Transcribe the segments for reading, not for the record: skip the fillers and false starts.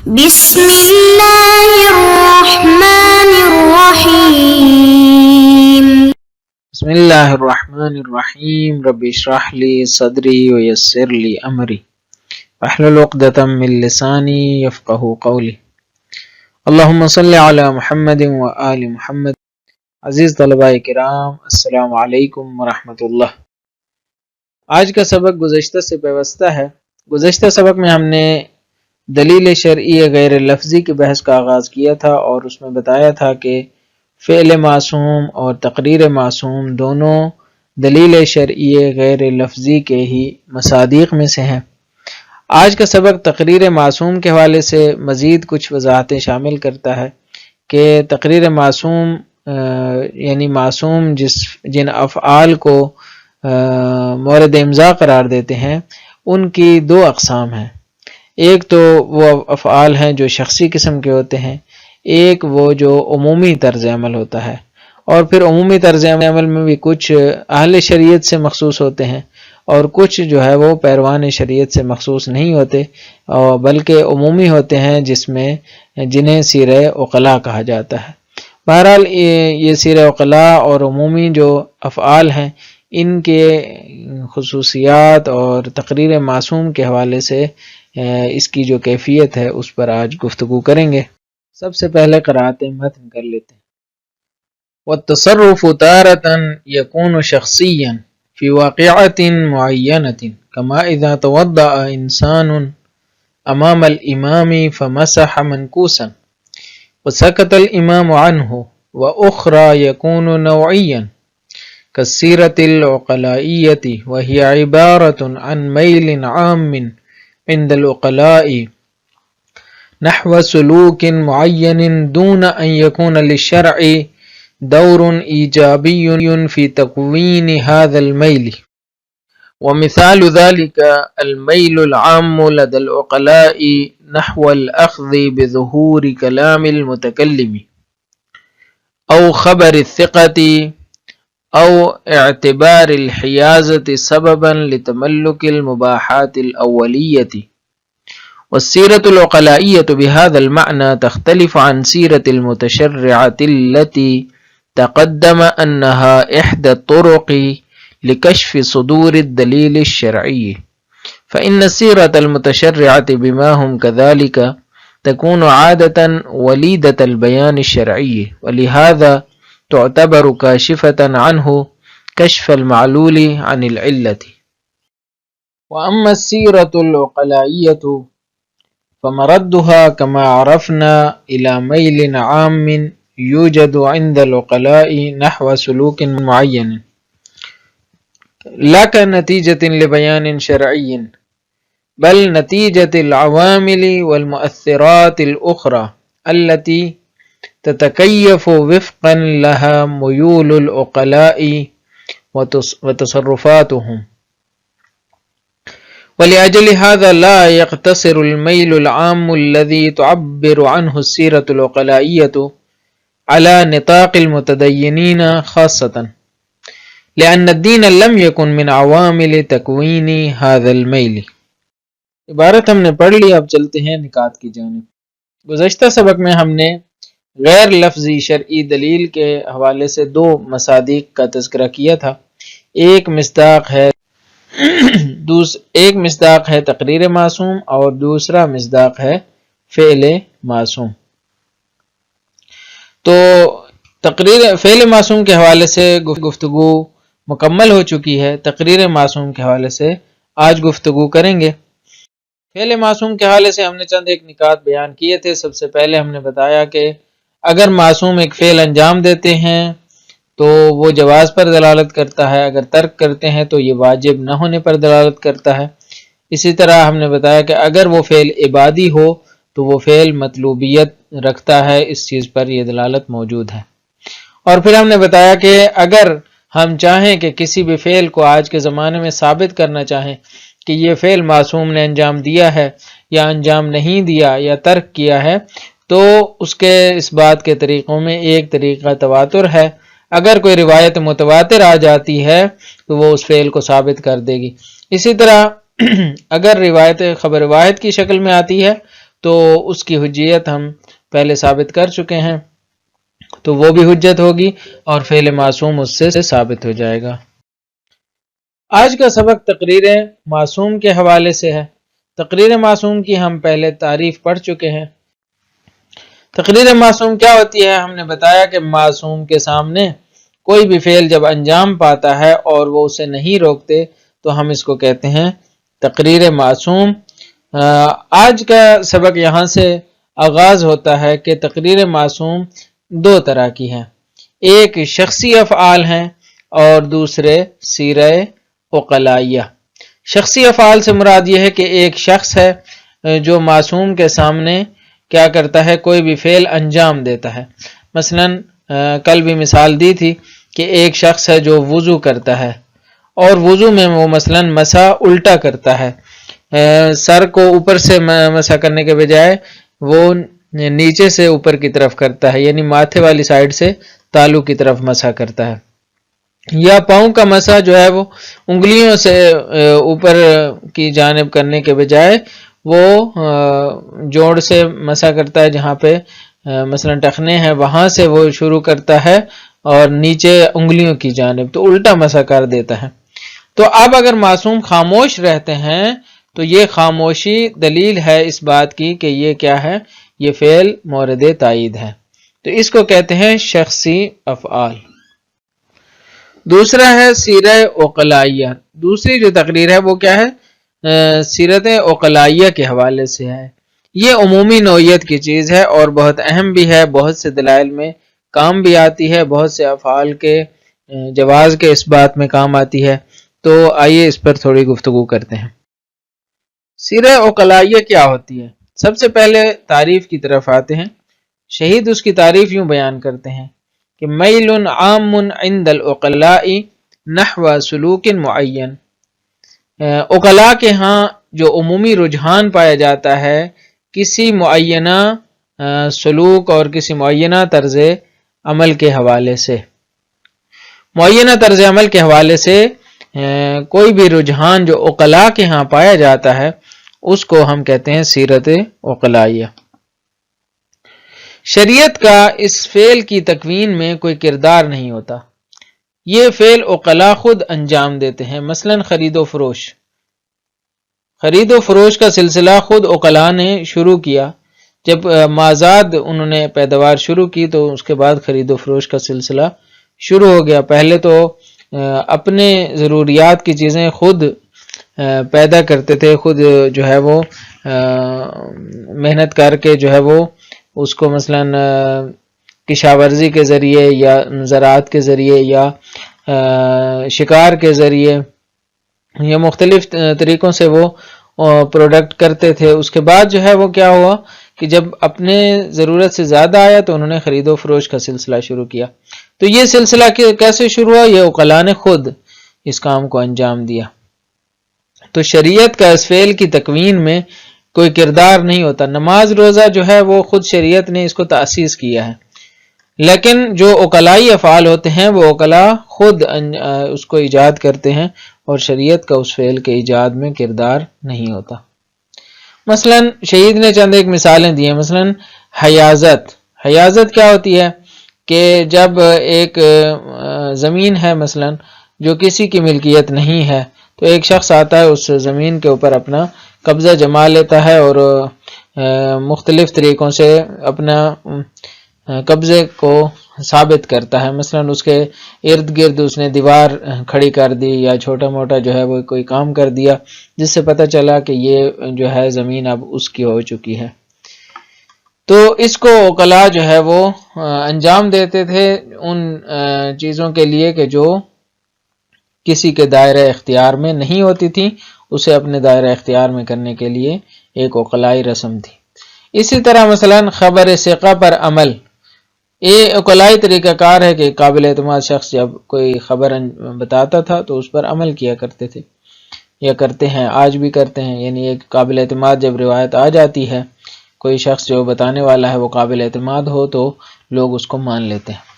بسم الله الرحمن الرحيم. بسم اللہ الرحمن الرحیم. رب اشرح لی صدری ویسر لی امری واحلل عقدۃ من لسانی یفقہوا قولی. اللہم صلی علی محمد وآل محمد. عزیز طلباء کرام، السلام علیکم ورحمۃ اللہ. آج کا سبق گزشتہ سے پیوستہ ہے. گزشتہ سبق میں ہم نے دلیل شرعی غیر لفظی کی بحث کا آغاز کیا تھا اور اس میں بتایا تھا کہ فعل معصوم اور تقریر معصوم دونوں دلیل شرعی غیر لفظی کے ہی مصادیق میں سے ہیں. آج کا سبق تقریر معصوم کے حوالے سے مزید کچھ وضاحتیں شامل کرتا ہے کہ تقریر معصوم یعنی معصوم جن افعال کو مورد امضاء قرار دیتے ہیں ان کی دو اقسام ہیں. ایک تو وہ افعال ہیں جو شخصی قسم کے ہوتے ہیں، ایک وہ جو عمومی طرز عمل ہوتا ہے. اور پھر عمومی طرز عمل میں بھی کچھ اہل شریعت سے مخصوص ہوتے ہیں اور کچھ جو ہے وہ پیروان شریعت سے مخصوص نہیں ہوتے بلکہ عمومی ہوتے ہیں جنہیں سیرہ عقلاء کہا جاتا ہے. بہرحال یہ سیرہ عقلاء اور عمومی جو افعال ہیں ان کے خصوصیات اور تقریر معصوم کے حوالے سے اس کی جو کیفیت ہے اس پر آج گفتگو کریں گے. سب سے پہلے قرأت متن کر لیتے ہیں. والتصرف تارة يكون شخصيا في واقعة معينة كما إذا توضأ إنسان أمام الإمام فمسح منكوسا وسكت الإمام عنه. وأخرى يكون نوعيا كالسيرة العقلائية وهي عبارة عن ميل عام عند العقلاء نحو سلوك معين دون أن يكون للشرع دور إيجابي في تكوين هذا الميل. ومثال ذلك الميل العام لدى العقلاء نحو الأخذ بظهور كلام المتكلم أو خبر الثقة أو اعتبار الحيازة سببا لتملك المباحات الأولية. والسيرة العقلائية بهذا المعنى تختلف عن سيرة المتشرعة التي تقدم أنها إحدى الطرق لكشف صدور الدليل الشرعي. فإن السيرة المتشرعة بما هم كذلك تكون عادة وليدة البيان الشرعي ولهذا تعتبر كاشفة عنه كشف المعلول عن العلة. وأما السيرة العقلائية فمردها كما عرفنا إلى ميل عام يوجد عند العقلاء نحو سلوك معين لا كنتيجة لبيان شرعي بل نتيجة العوامل والمؤثرات الأخرى التي تتكيف وفقا لها ميول العقلاء وتصرفاتهم. ولأجل هذا لا يقتصر الميل العام الذي تعبر عنه السيرة العقلائية على نطاق المتدينين خاصة لأن الدين لم يكن من عوامل تكوين هذا الميل. عبارت ہم نے پڑھ لی، اب چلتے ہیں نکات کی جانب. گزشتہ سبق میں ہم نے غیر لفظی شرعی دلیل کے حوالے سے دو مصادیق کا تذکرہ کیا تھا. ایک مصداق ہے تقریر معصوم اور دوسرا مصداق ہے فعل معصوم. تو فعل معصوم کے حوالے سے گفتگو مکمل ہو چکی ہے. تقریر معصوم کے حوالے سے آج گفتگو کریں گے. فعل معصوم کے حوالے سے ہم نے چند ایک نکات بیان کیے تھے. سب سے پہلے ہم نے بتایا کہ اگر معصوم ایک فعل انجام دیتے ہیں تو وہ جواز پر دلالت کرتا ہے، اگر ترک کرتے ہیں تو یہ واجب نہ ہونے پر دلالت کرتا ہے. اسی طرح ہم نے بتایا کہ اگر وہ فعل عبادی ہو تو وہ فعل مطلوبیت رکھتا ہے، اس چیز پر یہ دلالت موجود ہے. اور پھر ہم نے بتایا کہ اگر ہم چاہیں کہ کسی بھی فعل کو آج کے زمانے میں ثابت کرنا چاہیں کہ یہ فعل معصوم نے انجام دیا ہے یا انجام نہیں دیا یا ترک کیا ہے تو اس کے اس بات کے طریقوں میں ایک طریقہ تواتر ہے. اگر کوئی روایت متواتر آ جاتی ہے تو وہ اس فعل کو ثابت کر دے گی. اسی طرح اگر روایت خبر واحد کی شکل میں آتی ہے تو اس کی حجیت ہم پہلے ثابت کر چکے ہیں، تو وہ بھی حجت ہوگی اور فعل معصوم اس سے ثابت ہو جائے گا۔ آج کا سبق تقریر معصوم کے حوالے سے ہے۔ تقریر معصوم کی ہم پہلے تعریف پڑھ چکے ہیں۔ تقریر معصوم کیا ہوتی ہے؟ ہم نے بتایا کہ معصوم کے سامنے کوئی بھی فعل جب انجام پاتا ہے اور وہ اسے نہیں روکتے تو ہم اس کو کہتے ہیں تقریر معصوم۔ آج کا سبق یہاں سے آغاز ہوتا ہے کہ تقریر معصوم دو طرح کی ہیں، ایک شخصی افعال ہیں اور دوسرے سیرہ عقلائیہ۔ شخصی افعال سے مراد یہ ہے کہ ایک شخص ہے جو معصوم کے سامنے کیا کرتا ہے، کوئی بھی فعل انجام دیتا ہے۔ مثلا کل بھی مثال دی تھی کہ ایک شخص ہے جو وضو کرتا ہے اور وضو میں وہ مثلا مسح الٹا کرتا ہے، سر کو اوپر سے مسح کرنے کے بجائے وہ نیچے سے اوپر کی طرف کرتا ہے، یعنی ماتھے والی سائڈ سے تالو کی طرف مسح کرتا ہے، یا پاؤں کا مسح جو ہے وہ انگلیوں سے اوپر کی جانب کرنے کے بجائے وہ جوڑ سے مسح کرتا ہے، جہاں پہ مثلا ٹخنے ہیں وہاں سے وہ شروع کرتا ہے اور نیچے انگلیوں کی جانب، تو الٹا مسح کر دیتا ہے۔ تو اب اگر معصوم خاموش رہتے ہیں تو یہ خاموشی دلیل ہے اس بات کی کہ یہ کیا ہے، یہ فعل مورد تائید ہے، تو اس کو کہتے ہیں شخصی افعال۔ دوسرا ہے سیرہ عقلائیہ۔ دوسری جو تقریر ہے وہ کیا ہے، سیرت عقلائیہ کے حوالے سے ہے۔ یہ عمومی نوعیت کی چیز ہے اور بہت اہم بھی ہے، بہت سے دلائل میں کام بھی آتی ہے، بہت سے افعال کے جواز کے اس بات میں کام آتی ہے، تو آئیے اس پر تھوڑی گفتگو کرتے ہیں۔ سیرہ عقلائیہ کیا ہوتی ہے؟ سب سے پہلے تعریف کی طرف آتے ہیں۔ شہید اس کی تعریف یوں بیان کرتے ہیں کہ میل عام عند العقلاء نحو سلوک معین، عقلاء کے ہاں جو عمومی رجحان پایا جاتا ہے کسی معینہ سلوک اور کسی معینہ طرز عمل کے حوالے سے، معینہ طرز عمل کے حوالے سے کوئی بھی رجحان جو عقلاء کے ہاں پایا جاتا ہے اس کو ہم کہتے ہیں سیرت عقلائیہ۔ شریعت کا اس فعل کی تکوین میں کوئی کردار نہیں ہوتا، یہ فعل عقلاء خود انجام دیتے ہیں۔ مثلا خرید و فروش، خرید و فروش کا سلسلہ خود عقلاء نے شروع کیا، جب مازاد انہوں نے پیداوار شروع کی تو اس کے بعد خرید و فروش کا سلسلہ شروع ہو گیا۔ پہلے تو اپنے ضروریات کی چیزیں خود پیدا کرتے تھے، خود جو ہے وہ محنت کر کے جو ہے وہ اس کو مثلا کشاورزی کے ذریعے یا زراعت کے ذریعے یا شکار کے ذریعے یا مختلف طریقوں سے وہ پروڈکٹ کرتے تھے۔ اس کے بعد جو ہے وہ کیا ہوا کہ جب اپنے ضرورت سے زیادہ آیا تو انہوں نے خرید و فروش کا سلسلہ شروع کیا۔ تو یہ سلسلہ کیسے شروع ہوا؟ یہ عقلاء نے خود اس کام کو انجام دیا۔ تو شریعت کا اس فعل کی تکوین میں کوئی کردار نہیں ہوتا۔ نماز روزہ جو ہے وہ خود شریعت نے اس کو تأسیس کیا ہے، لیکن جو عقلائی افعال ہوتے ہیں وہ عقلاء خود اس کو ایجاد کرتے ہیں اور شریعت کا اس فعل کے ایجاد میں کردار نہیں ہوتا۔ مثلا شہید نے چند ایک مثالیں دی ہیں۔ مثلا حیازت، حیازت کیا ہوتی ہے کہ جب ایک زمین ہے مثلا جو کسی کی ملکیت نہیں ہے تو ایک شخص آتا ہے اس زمین کے اوپر اپنا قبضہ جما لیتا ہے اور مختلف طریقوں سے اپنا قبضے کو ثابت کرتا ہے۔ مثلا اس کے ارد گرد اس نے دیوار کھڑی کر دی یا چھوٹا موٹا جو ہے وہ کوئی کام کر دیا جس سے پتہ چلا کہ یہ جو ہے زمین اب اس کی ہو چکی ہے۔ تو اس کو عقلاء جو ہے وہ انجام دیتے تھے ان چیزوں کے لیے کہ جو کسی کے دائرہ اختیار میں نہیں ہوتی تھی، اسے اپنے دائرہ اختیار میں کرنے کے لیے ایک عقلائی رسم تھی۔ اسی طرح مثلا خبر ثقہ پر عمل، یہ عقلائی طریقہ کار ہے کہ قابل اعتماد شخص جب کوئی خبر بتاتا تھا تو اس پر عمل کیا کرتے تھے یا کرتے ہیں، آج بھی کرتے ہیں۔ یعنی ایک قابل اعتماد جب روایت آ جاتی ہے، کوئی شخص جو بتانے والا ہے وہ قابل اعتماد ہو تو لوگ اس کو مان لیتے ہیں۔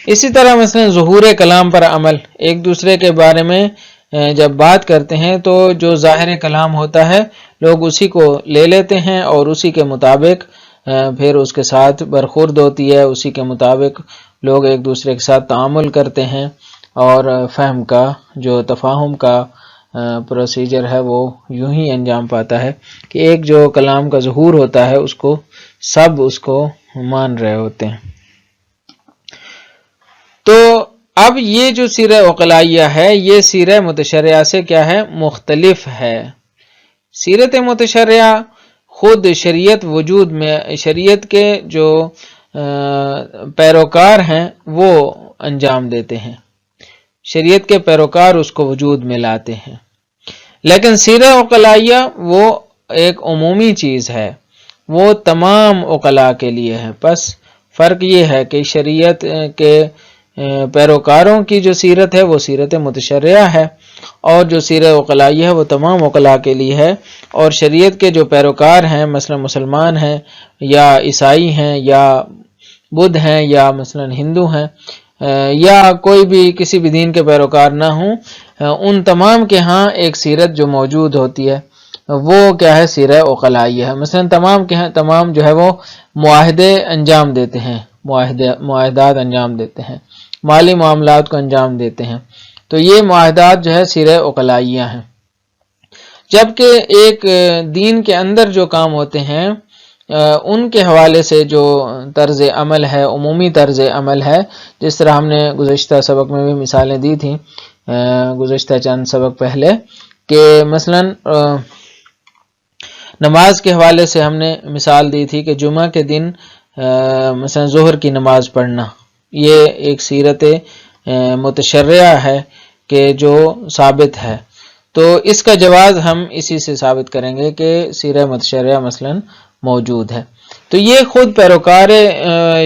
اسی طرح مثلا ظہور کلام پر عمل، ایک دوسرے کے بارے میں جب بات کرتے ہیں تو جو ظاہر کلام ہوتا ہے لوگ اسی کو لے لیتے ہیں اور اسی کے مطابق پھر اس کے ساتھ برخورد ہوتی ہے، اسی کے مطابق لوگ ایک دوسرے کے ساتھ تعامل کرتے ہیں، اور فہم کا جو تفاہم کا پروسیجر ہے وہ یوں ہی انجام پاتا ہے کہ ایک جو کلام کا ظہور ہوتا ہے اس کو سب اس کو مان رہے ہوتے ہیں۔ تو اب یہ جو سیرہ عقلائیہ ہے یہ سیرہ متشرعہ سے کیا ہے؟ مختلف ہے۔ سیرت متشرعہ خود شریعت وجود میں، شریعت کے جو پیروکار ہیں وہ انجام دیتے ہیں، شریعت کے پیروکار اس کو وجود میں لاتے ہیں، لیکن سیرہ عقلائیہ وہ ایک عمومی چیز ہے، وہ تمام عقلاء کے لیے ہے۔ بس فرق یہ ہے کہ شریعت کے پیروکاروں کی جو سیرت ہے وہ سیرت متشرعہ ہے، اور جو سیرہ عقلائیہ ہے وہ تمام عقلاء کے لیے ہے، اور شریعت کے جو پیروکار ہیں مثلا مسلمان ہیں یا عیسائی ہیں یا بدھ ہیں یا مثلا ہندو ہیں یا کوئی بھی کسی بھی دین کے پیروکار نہ ہوں، ان تمام کے ہاں ایک سیرت جو موجود ہوتی ہے وہ کیا ہے؟ سیرہ عقلائیہ ہے۔ مثلا تمام کے ہاں تمام جو ہے وہ معاہدے انجام دیتے ہیں، معاہدات انجام دیتے ہیں، مالی معاملات کو انجام دیتے ہیں، تو یہ معاہدات جو ہے سیرہ عقلائیہ ہیں۔ جبکہ ایک دین کے اندر جو کام ہوتے ہیں ان کے حوالے سے جو طرز عمل ہے، عمومی طرز عمل ہے، جس طرح ہم نے گزشتہ سبق میں بھی مثالیں دی تھیں، گزشتہ چند سبق پہلے، کہ مثلا نماز کے حوالے سے ہم نے مثال دی تھی کہ جمعہ کے دن مثلا ظہر کی نماز پڑھنا، یہ ایک سیرت متشرعہ ہے کہ جو ثابت ہے، تو اس کا جواز ہم اسی سے ثابت کریں گے کہ سیرہ متشرعہ مثلا موجود ہے۔ تو یہ خود پیروکار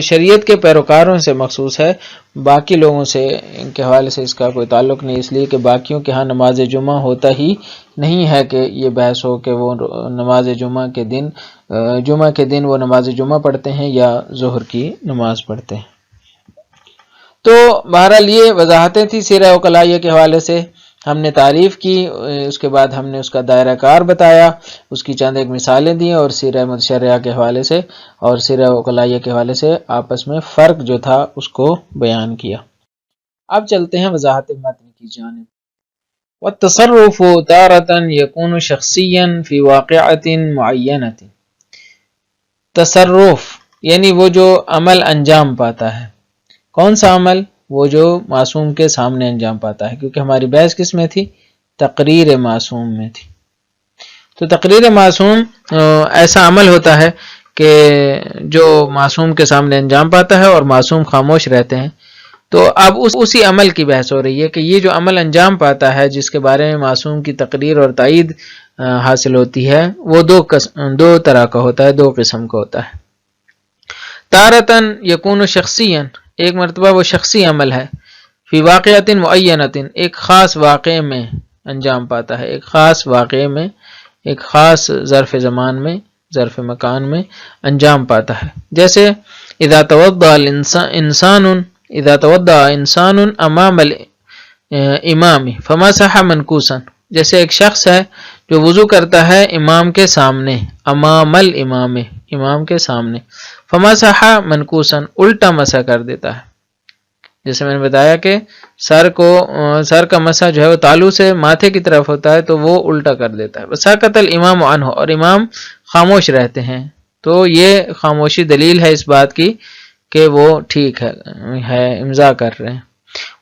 شریعت کے پیروکاروں سے مخصوص ہے، باقی لوگوں سے کے حوالے سے اس کا کوئی تعلق نہیں، اس لیے کہ باقیوں کے ہاں نماز جمعہ ہوتا ہی نہیں ہے کہ یہ بحث ہو کہ وہ نماز جمعہ کے دن وہ نماز جمعہ پڑھتے ہیں یا ظہر کی نماز پڑھتے ہیں۔ تو بہرحال یہ وضاحتیں تھی سیرہ عقلائیہ کے حوالے سے، ہم نے تعریف کی، اس کے بعد ہم نے اس کا دائرہ کار بتایا، اس کی چند ایک مثالیں دی، اور سیرہ متشرعہ کے حوالے سے اور سیرہ عقلائیہ کے حوالے سے آپس میں فرق جو تھا اس کو بیان کیا۔ اب چلتے ہیں وضاحت متن کی جانب۔ والتصرف تارة يكون شخصيا في واقعة معينة۔ تصرف یعنی وہ جو عمل انجام پاتا ہے، کون سا عمل؟ وہ جو معصوم کے سامنے انجام پاتا ہے، کیونکہ ہماری بحث کس میں تھی؟ تقریر معصوم میں تھی۔ تو تقریر معصوم ایسا عمل ہوتا ہے کہ جو معصوم کے سامنے انجام پاتا ہے اور معصوم خاموش رہتے ہیں۔ تو اب اسی عمل کی بحث ہو رہی ہے کہ یہ جو عمل انجام پاتا ہے جس کے بارے میں معصوم کی تقریر اور تائید حاصل ہوتی ہے، وہ دو طرح کا ہوتا ہے، دو قسم کا ہوتا ہے۔ تارتن یکون شخصیاً، ایک مرتبہ وہ شخصی عمل ہے، فی واقعۃ معینۃ، ایک خاص واقعے میں انجام پاتا ہے، ایک خاص واقعے میں، ایک خاص ظرف زمان میں، ظرف مکان میں انجام پاتا ہے۔ جیسے اذا توضأ انسان امام الامام فمسح منکوسا، جیسے ایک شخص ہے جو وضو کرتا ہے امام کے سامنے، امام الامام، امام کے سامنے، فمسح منکوسا، الٹا مسح کر دیتا ہے۔ جیسے میں نے بتایا کہ سر کا مسح جو ہے وہ تالو سے ماتھے کی طرف ہوتا ہے تو وہ الٹا کر دیتا ہے۔ وسکت الامام عنہ، اور امام خاموش رہتے ہیں، تو یہ خاموشی دلیل ہے اس بات کی کہ وہ ٹھیک ہے، امضاء کر رہے ہیں۔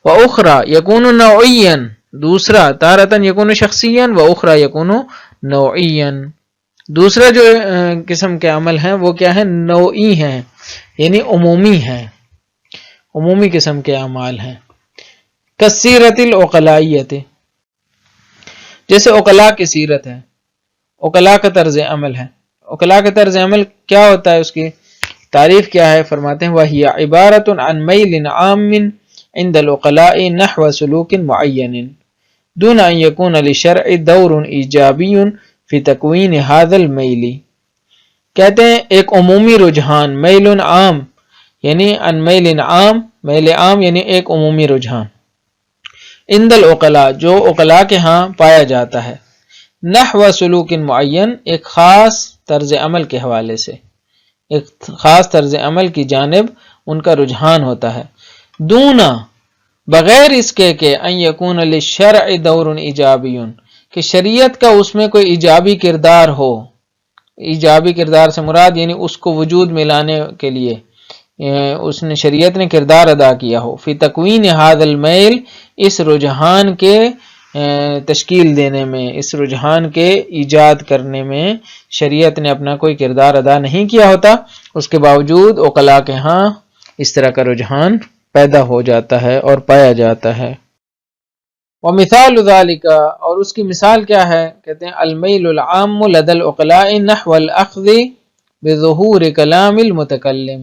وَأُخْرَى يَكُونُ نَوْعِيًّا، دوسرا تارتاً یکون شخصیاً وَأُخْرَى يَكُونُ نَوْعِيًّا، دوسرا جو قسم کے عمل ہیں وہ کیا ہے؟ نوعی ہیں، یعنی عمومی ہیں، عمومی قسم کے اعمال ہیں۔ کالسیرۃ العقلائیۃ، جیسے عقلاء کی سیرت ہے، عقلاء کا طرز عمل ہے۔ عقلاء کا طرز عمل کیا ہوتا ہے؟ اس کی تعریف کیا ہے؟ فرماتے ہیں وَهِيَ عِبَارَةٌ عَنْ مَيْلٍ عَامٍ عِنْدَ الْعُقَلَاءِ نَحْوَ سُلُوكٍ مُعَيَّنٍ دُونَ أَنْ يَكُونَ لِلشَّرْعِ دَوْرٌ إِيجَابِيٌّ فِي تَكْوِينِ هَذَا الْمَيْلِ، کہتے ہیں ایک عمومی رجحان، میل عام یعنی ان میل عام، میل عام یعنی ایک عمومی رجحان، عند العقلاء جو عقلاء کے ہاں پایا جاتا ہے، نحو سلوک معین، ایک خاص طرز عمل کے حوالے سے، ایک خاص طرز عمل کی جانب ان کا رجحان ہوتا ہے، دونا بغیر اس کے کہ ان یکون للشرع دور ایجابی، کہ شریعت کا اس میں کوئی ایجابی کردار ہو، ایجابی کردار سے مراد یعنی اس کو وجود میں لانے کے لیے اس نے شریعت نے کردار ادا کیا ہو، فی تکوین ھذا المیل، اس رجحان کے تشکیل دینے میں، اس رجحان کے ایجاد کرنے میں شریعت نے اپنا کوئی کردار ادا نہیں کیا ہوتا، اس کے باوجود عقلاء کے ہاں اس طرح کا رجحان پیدا ہو جاتا ہے اور پایا جاتا ہے۔ ومثال ذالک، اور اس کی مثال کیا ہے؟ کہتے ہیں المیل العام لدى العقلاء نحو الاخذ بظہور کلام المتکلم،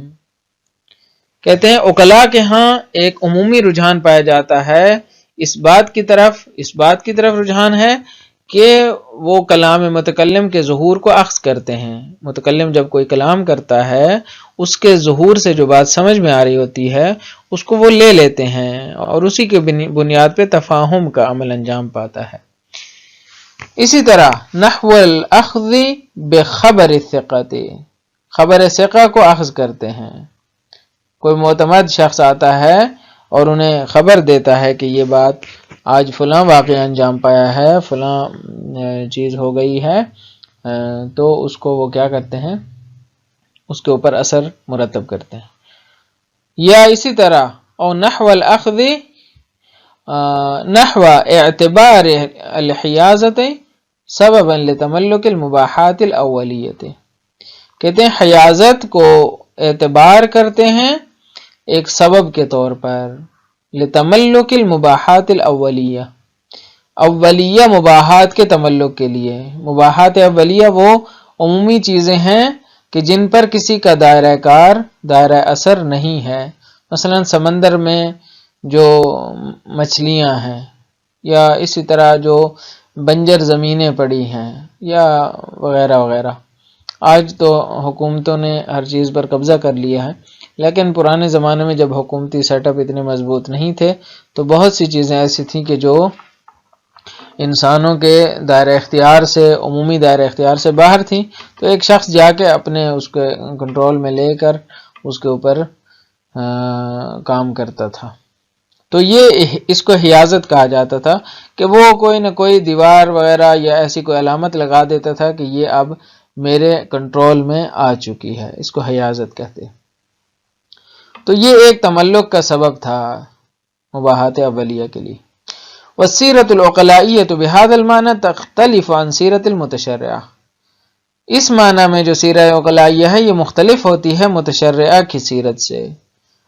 کہتے ہیں عقلاء کے ہاں ایک عمومی رجحان پایا جاتا ہے، اس بات کی طرف رجحان ہے کہ وہ کلام متکلم کے ظہور کو اخذ کرتے ہیں، متکلم جب کوئی کلام کرتا ہے اس کے ظہور سے جو بات سمجھ میں آ رہی ہوتی ہے اس کو وہ لے لیتے ہیں اور اسی کے بنیاد پہ تفاہم کا عمل انجام پاتا ہے۔ اسی طرح نحو الاخذ بخبر الثقۃ، خبر ثقہ کو اخذ کرتے ہیں، کوئی معتمد شخص آتا ہے اور انہیں خبر دیتا ہے کہ یہ بات آج فلاں واقعہ انجام پایا ہے، فلاں چیز ہو گئی ہے، تو اس کو وہ کیا کرتے ہیں، اس کے اوپر اثر مرتب کرتے ہیں۔ یا اسی طرح او نحو الاخذ نحو اعتبار الحیازت سببا لتملک المباحات الاولیت، کہتے ہیں حیازت کو اعتبار کرتے ہیں ایک سبب کے طور پر، لتملک المباحات الاولیہ، اولیہ مباحات کے تملک کے لیے۔ مباحات اولیہ وہ عمومی چیزیں ہیں کہ جن پر کسی کا دائرہ اثر نہیں ہے، مثلا سمندر میں جو مچھلیاں ہیں، یا اسی طرح جو بنجر زمینیں پڑی ہیں، یا وغیرہ وغیرہ۔ آج تو حکومتوں نے ہر چیز پر قبضہ کر لیا ہے، لیکن پرانے زمانے میں جب حکومتی سیٹ اپ اتنے مضبوط نہیں تھے تو بہت سی چیزیں ایسی تھیں کہ جو انسانوں کے دائرہ اختیار سے، عمومی دائرہ اختیار سے باہر تھیں، تو ایک شخص جا کے اپنے اس کے کنٹرول میں لے کر اس کے اوپر کام کرتا تھا۔ تو یہ اس کو حیازت کہا جاتا تھا کہ وہ کوئی نہ کوئی دیوار وغیرہ یا ایسی کوئی علامت لگا دیتا تھا کہ یہ اب میرے کنٹرول میں آ چکی ہے، اس کو حیازت کہتے ہیں۔ تو یہ ایک تملک کا سبب تھا مباحات اولیہ کے لیے۔ والسیرۃ العقلائیۃ بہذا المعنی تختلف عن سیرۃ المتشرعہ، اس معنی میں جو سیرہ عقلائیہ ہے یہ مختلف ہوتی ہے متشرعہ کی سیرت سے،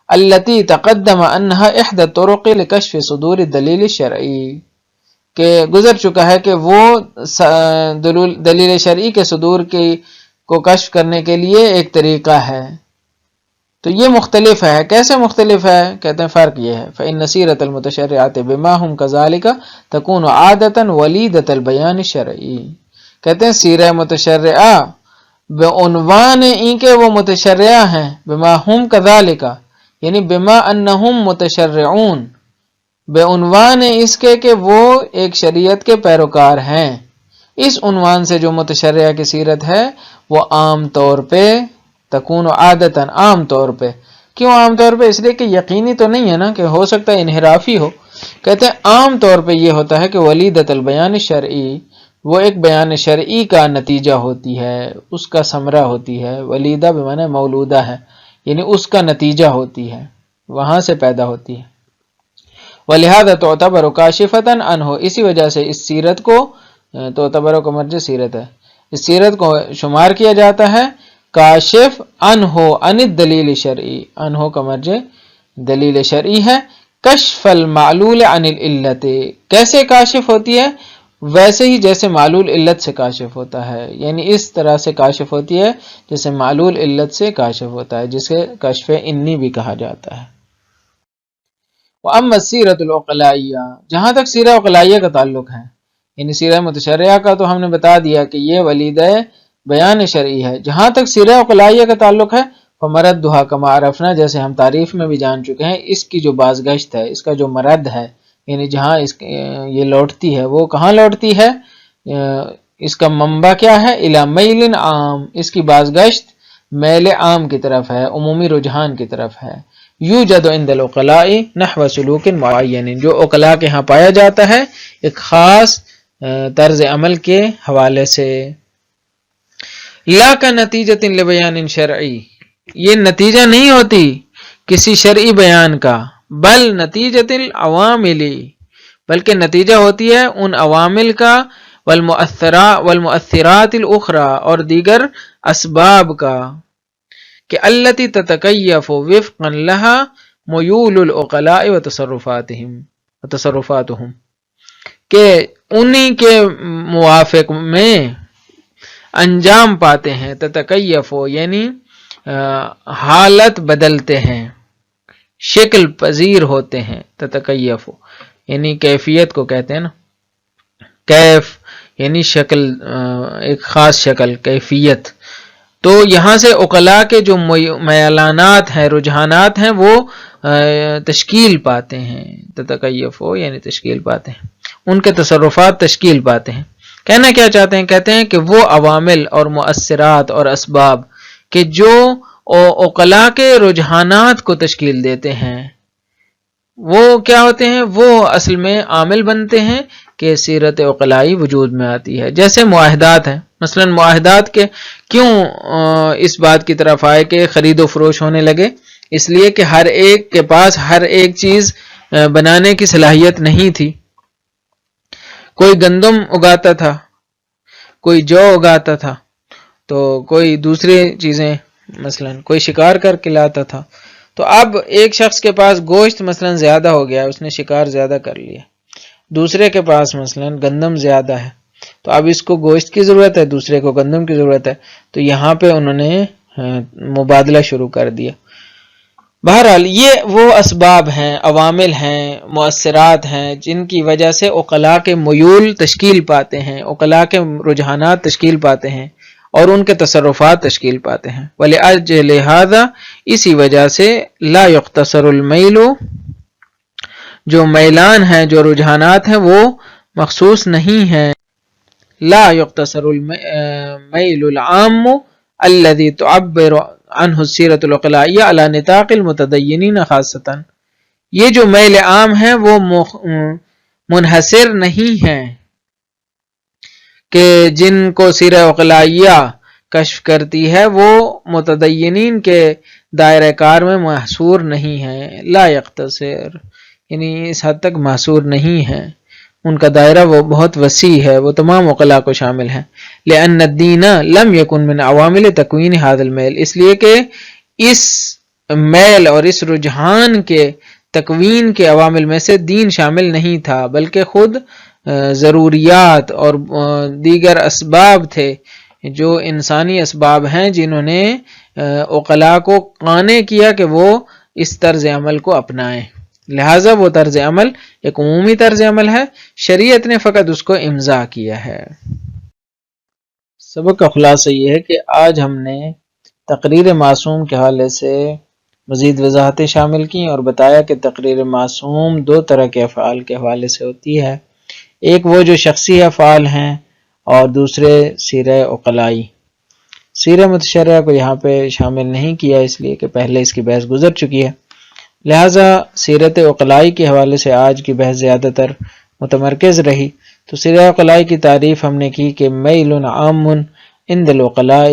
التی تقدم انہا احدى الطرق لکشف صدور الدلیل الشرعی، کہ گزر چکا ہے کہ وہ دلیل شرعی کے صدور کو کشف کرنے کے لیے ایک طریقہ ہے۔ تو یہ مختلف ہے، کیسے مختلف ہے؟ کہتے ہیں فرق یہ ہے فإن سیرۃ المتشرعات بما هم كذلك تكون عادۃ ولیدۃ البیان الشرعی، کہتے ہیں سیرہ متشرعہ بعنوان این کہ وہ متشرعہ ہیں، بما هم كذلك یعنی بما انہم متشرعون، بعنوان اس کے کہ وہ ایک شریعت کے پیروکار ہیں، اس عنوان سے جو متشرعہ کی سیرت ہے وہ عام طور پہ تکون عادتاً، عام طور پہ، کیوں عام طور پہ؟ اس لیے کہ یقینی تو نہیں ہے نا، کہ ہو سکتا ہے انحرافی ہو، کہتے ہیں عام طور پہ یہ ہوتا ہے کہ ولیدۃ البیان الشرعی، وہ ایک بیان شرعی کا نتیجہ ہوتی ہے، اس کا ثمرہ ہوتی ہے، ولیدہ بمعنی مولودہ ہے، یعنی اس کا نتیجہ ہوتی ہے، وہاں سے پیدا ہوتی ہے۔ وَلِهَذَا تُعْتَبَرُ كَاشِفَةً عَنْهُ، اسی وجہ سے اس سیرت کو، تعتبر کا مرجع سیرت ہے، اس سیرت کو شمار کیا جاتا ہے کاشف عنہ عن الدلیل شرعی، عنہ کا مرجع دلیل شرعی ہے، کشف المعلول عن العلت، کیسے کاشف ہوتی ہے؟ ویسے ہی جیسے معلول علت سے کاشف ہوتا ہے، یعنی اس طرح سے کاشف ہوتی ہے جیسے معلول علت سے کاشف ہوتا ہے، جسے کشف انی بھی کہا جاتا ہے۔ وَأَمَّا السِّيرَةُ الْعُقَلَائِيَّةُ، جہاں تک سیرہ عقلائیہ کا تعلق ہے، یعنی سیرہ متشرعہ کا تو ہم نے بتا دیا کہ یہ ولیدہ بیان شرعی ہے، جہاں تک سیرہ عقلائیہ کا تعلق ہے فَمَرَدُّهَا كَمَا عَرَفْنَا، جیسے ہم تعریف میں بھی جان چکے ہیں، اس کی جو بازگشت ہے، اس کا جو مرد ہے، یعنی جہاں یہ لوٹتی ہے، وہ کہاں لوٹتی ہے؟ اس کا منبع کیا ہے؟ الی میل عام، اس کی بازگشت میل عام کی طرف ہے، عمومی رجحان کی طرف ہے۔ یوجد عند العقلاء نحو سلوک معین، جو عقلاء کے ہاں پایا جاتا ہے ایک خاص طرز عمل کے حوالے سے۔ لا کا نتیجۃ لبیان شرعی، یہ نتیجہ نہیں ہوتی کسی شرعی بیان کا، بل نتیجۃ العوامل، بلکہ نتیجہ ہوتی ہے ان عوامل کا، والمؤثرات الاخرى، اور دیگر اسباب کا، کہ التی تتکیف وفقا لها میول العقلاء وتصرفاتهم، کہ انہی کے موافق میں انجام پاتے ہیں، تتکیف یعنی حالت بدلتے ہیں، شکل پذیر ہوتے ہیں، تتکیف یعنی کیفیت کو کہتے ہیں نا، کیف یعنی شکل، ایک خاص شکل، کیفیت۔ تو یہاں سے عقلاء کے جو میلانات ہیں، رجحانات ہیں، وہ تشکیل پاتے ہیں، تتکیف یعنی تشکیل پاتے ہیں، ان کے تصرفات تشکیل پاتے ہیں۔ کہنا کیا چاہتے ہیں؟ کہتے ہیں کہ وہ عوامل اور مؤثرات اور اسباب کہ جو عقلاء کے رجحانات کو تشکیل دیتے ہیں، وہ کیا ہوتے ہیں؟ وہ اصل میں عامل بنتے ہیں کہ سیرت عقلائی وجود میں آتی ہے۔ جیسے معاہدات ہیں، مثلا معاہدات کے کیوں اس بات کی طرف آئے کہ خرید و فروش ہونے لگے؟ اس لیے کہ ہر ایک کے پاس ہر ایک چیز بنانے کی صلاحیت نہیں تھی۔ کوئی گندم اگاتا تھا، کوئی جو اگاتا تھا، تو کوئی دوسری چیزیں، مثلا کوئی شکار کر کے لاتا تھا۔ تو اب ایک شخص کے پاس گوشت مثلا زیادہ ہو گیا، اس نے شکار زیادہ کر لیا، دوسرے کے پاس مثلا گندم زیادہ ہے، تو اب اس کو گوشت کی ضرورت ہے، دوسرے کو گندم کی ضرورت ہے، تو یہاں پہ انہوں نے مبادلہ شروع کر دیا۔ بہرحال یہ وہ اسباب ہیں، عوامل ہیں، مؤثرات ہیں، جن کی وجہ سے عقلاء کے میول تشکیل پاتے ہیں، عقلاء کے رجحانات تشکیل پاتے ہیں اور ان کے تصرفات تشکیل پاتے ہیں۔ وَلِأَجْلِ هَذَا، اسی وجہ سے لا يُقْتَصَرُ الْمَيْلُ، جو میلان ہیں، جو رجحانات ہیں، وہ مخصوص نہیں ہیں۔ لا يُقْتَصَرُ الْمَيْلُ الْعَامُّ الَّذِي تُعَبِّرُ عنہ السیرۃ العقلائیہ علی نطاق المتدینین خاصۃ، یہ جو میل عام ہیں وہ منحصر نہیں ہیں کہ جن کو سیرہ عقلائیہ کشف کرتی ہے وہ متدینین کے دائرہ کار میں محصور نہیں ہیں۔ لا یقتصر یعنی اس حد تک محصور نہیں ہیں، ان کا دائرہ وہ بہت وسیع ہے، وہ تمام عقلاء کو شامل ہیں۔ لأن الدین لم یکن من عوامل تکوین هذا المیل، اس لیے کہ اس میل اور اس رجحان کے تکوین کے عوامل میں سے دین شامل نہیں تھا، بلکہ خود ضروریات اور دیگر اسباب تھے، جو انسانی اسباب ہیں جنہوں نے عقلاء کو قانع کیا کہ وہ اس طرز عمل کو اپنائیں۔ لہٰذا وہ طرز عمل ایک عمومی طرز عمل ہے، شریعت نے فقط اس کو امضا کیا ہے۔ سبق کا خلاصہ یہ ہے کہ آج ہم نے تقریر معصوم کے حوالے سے مزید وضاحتیں شامل کی اور بتایا کہ تقریر معصوم دو طرح کے افعال کے حوالے سے ہوتی ہے، ایک وہ جو شخصی افعال ہیں اور دوسرے سیرہ عقلائی۔ سیرہ متشرعہ کو یہاں پہ شامل نہیں کیا اس لیے کہ پہلے اس کی بحث گزر چکی ہے، لہٰذا سیرت عقلائی کے حوالے سے آج کی بحث زیادہ تر متمرکز رہی۔ تو سیرہ عقلائی کی تعریف ہم نے کی کہ میل عام عند العقلاء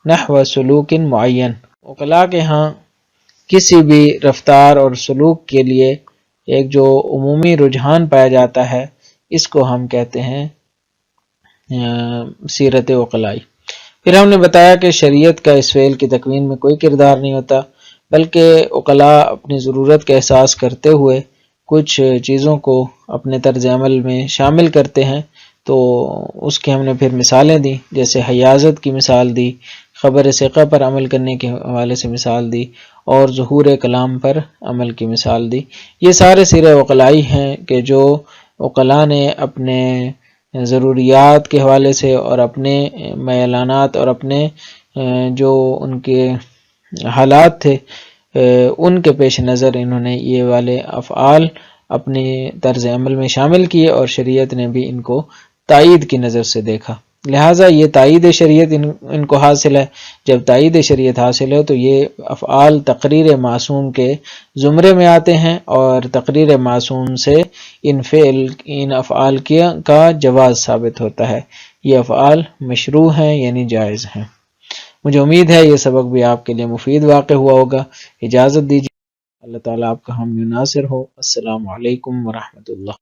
نحو سلوک معین، عقلاء کے ہاں کسی بھی رفتار اور سلوک کے لیے ایک جو عمومی رجحان پایا جاتا ہے، اس کو ہم کہتے ہیں سیرت عقلائی۔ پھر ہم نے بتایا کہ شریعت کا اس فعل کی تکوین میں کوئی کردار نہیں ہوتا، بلکہ عقلاء اپنی ضرورت کا احساس کرتے ہوئے کچھ چیزوں کو اپنے طرز عمل میں شامل کرتے ہیں، تو اس کی ہم نے پھر مثالیں دی، جیسے حیازت کی مثال دی، خبر ثقہ پر عمل کرنے کے حوالے سے مثال دی، اور ظہور کلام پر عمل کی مثال دی۔ یہ سارے سیرہ عقلائی ہیں کہ جو عقلاء نے اپنے ضروریات کے حوالے سے اور اپنے میلانات اور اپنے جو ان کے حالات تھے ان کے پیش نظر انہوں نے یہ والے افعال اپنے طرز عمل میں شامل کیے، اور شریعت نے بھی ان کو تائید کی نظر سے دیکھا، لہٰذا یہ تائید شریعت ان کو حاصل ہے۔ جب تائید شریعت حاصل ہے تو یہ افعال تقریر معصوم کے زمرے میں آتے ہیں، اور تقریر معصوم سے ان افعال کا جواز ثابت ہوتا ہے۔ یہ افعال مشروع ہیں یعنی جائز ہیں۔ مجھے امید ہے یہ سبق بھی آپ کے لیے مفید واقع ہوا ہوگا۔ اجازت دیجیے، اللہ تعالیٰ آپ کا حامی و ناصر ہو۔ السلام علیکم ورحمۃ اللہ۔